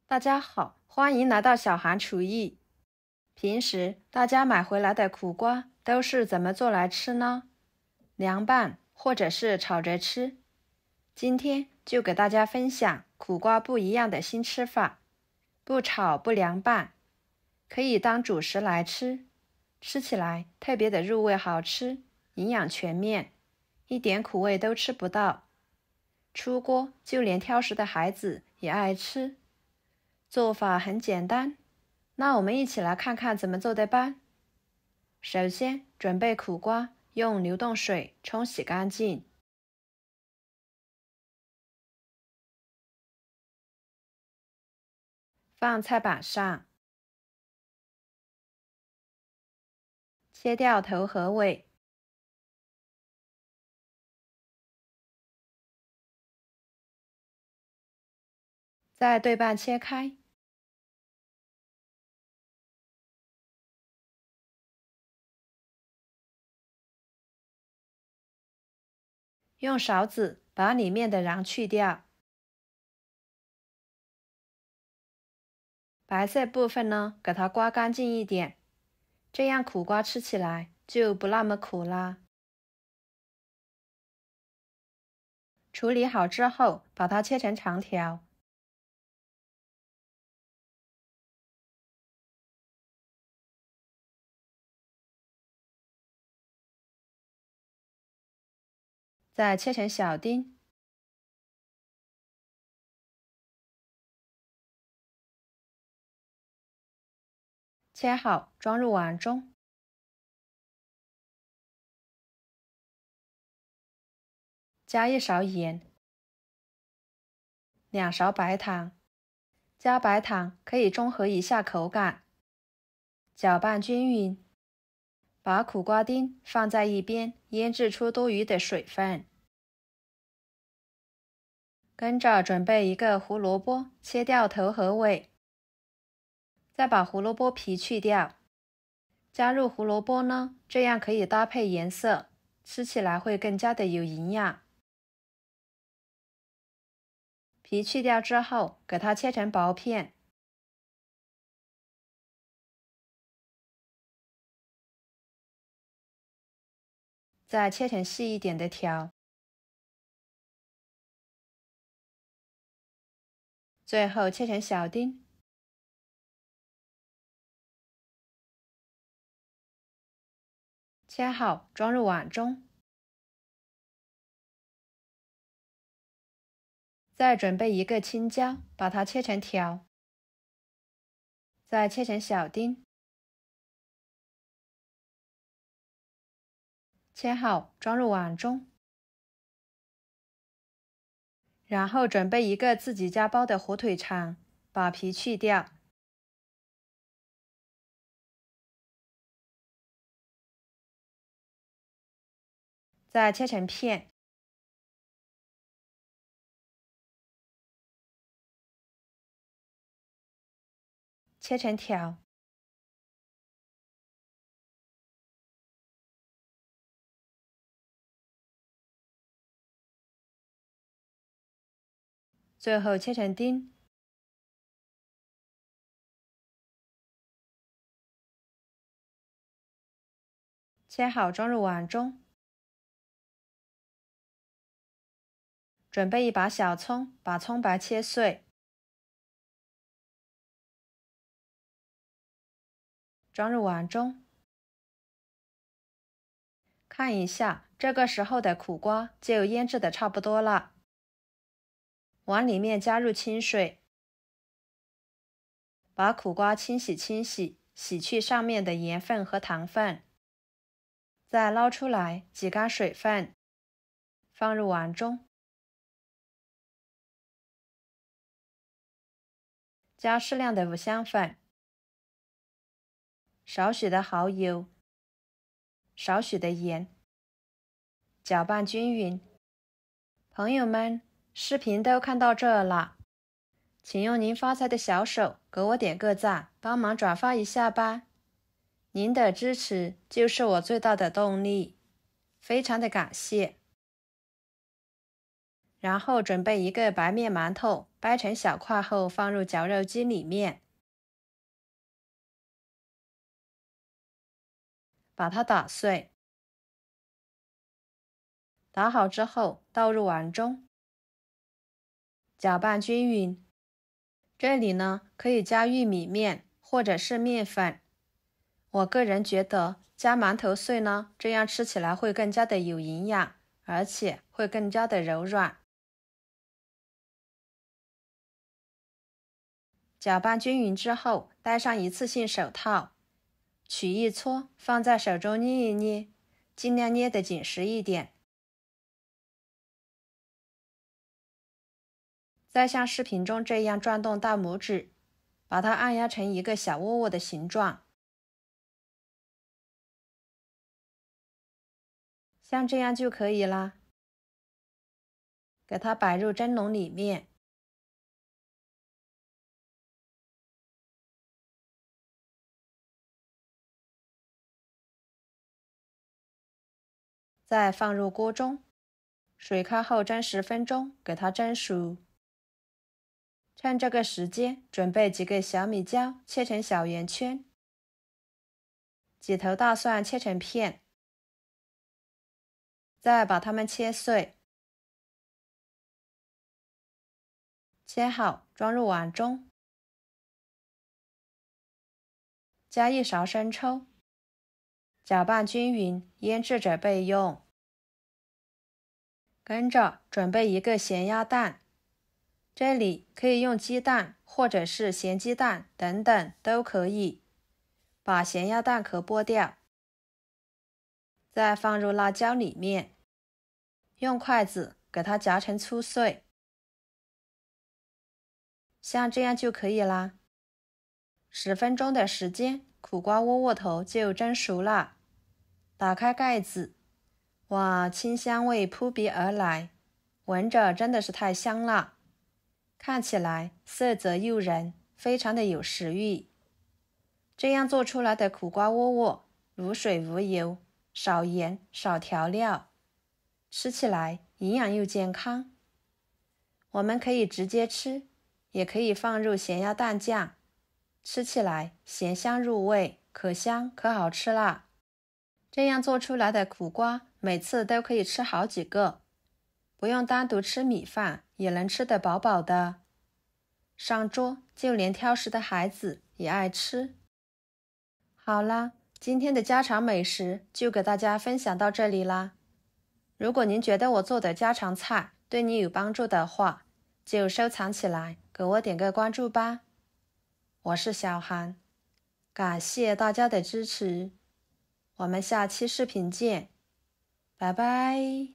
大家好，欢迎来到小韩厨艺。平时大家买回来的苦瓜都是怎么做来吃呢？凉拌或者是炒着吃。今天就给大家分享苦瓜不一样的新吃法，不炒不凉拌，可以当主食来吃，吃起来特别的入味好吃，营养全面，一点苦味都吃不到。出锅就连挑食的孩子也爱吃。做法很简单，那我们一起来看看怎么做的吧。首先准备苦瓜，用流动水冲洗干净。放菜板上，切掉头和尾，再对半切开。用勺子把里面的瓤去掉，白色部分呢，给它刮干净一点，这样苦瓜吃起来就不那么苦啦。处理好之后，把它切成长条，再切成小丁。切好，装入碗中。加1勺盐，2勺白糖，加白糖可以中和一下口感。搅拌均匀，把苦瓜丁放在一边，腌制出多余的水分。跟着准备一个胡萝卜，切掉头和尾，再把胡萝卜皮去掉。加入胡萝卜呢，这样可以搭配颜色，吃起来会更加的有营养。皮去掉之后，给它切成薄片，再切成细一点的条，最后切成小丁。切好，装入碗中。再准备一个青椒，把它切成条，再切成小丁。切好，装入碗中。然后准备一个自己家包的火腿肠，把皮去掉，再切成片，切成条，最后切成丁。切好，装入碗中。准备一把小葱，把葱白切碎，装入碗中。看一下，这个时候的苦瓜就腌制的差不多了。碗里面加入清水，把苦瓜清洗，洗去上面的盐分和糖分，再捞出来，挤干水分，放入碗中。加适量的五香粉，少许的蚝油，少许的盐，搅拌均匀。朋友们，视频都看到这了，请用您发财的小手给我点个赞，帮忙转发一下吧。您的支持就是我最大的动力，非常的感谢。然后准备一个白面馒头，掰成小块后放入绞肉机里面，把它打碎。打好之后倒入碗中，搅拌均匀。这里呢，可以加玉米面或者是面粉。我个人觉得加馒头碎呢，这样吃起来会更加的有营养，而且会更加的柔软。搅拌均匀之后，戴上一次性手套，取一撮放在手中捏一捏，尽量捏得紧实一点。再像视频中这样转动大拇指，把它按压成一个小窝窝的形状，像这样就可以啦。给它摆入蒸笼里面，再放入锅中，水开后蒸10分钟，给它蒸熟。趁这个时间，准备几个小米椒，切成小圆圈，几头大蒜切成片，再把它们切碎，切好装入碗中，加1勺生抽，搅拌均匀，腌制着备用。跟着准备一个咸鸭蛋，这里可以用鸡蛋或者是咸鸡蛋等等都可以。把咸鸭蛋壳剥掉，再放入辣椒里面，用筷子给它夹成粗碎，像这样就可以啦。10分钟的时间，苦瓜窝窝头就蒸熟了。打开盖子，哇，清香味扑鼻而来，闻着真的是太香了。看起来色泽诱人，非常的有食欲。这样做出来的苦瓜窝窝，无水无油，少盐少调料，吃起来营养又健康。我们可以直接吃，也可以放入咸鸭蛋酱，吃起来咸香入味，可香可好吃啦。这样做出来的苦瓜，每次都可以吃好几个，不用单独吃米饭，也能吃得饱饱的。上桌就连挑食的孩子也爱吃。好啦，今天的家常美食就给大家分享到这里啦。如果您觉得我做的家常菜对你有帮助的话，就收藏起来，给我点个关注吧。我是小韩，感谢大家的支持，我们下期视频见，拜拜。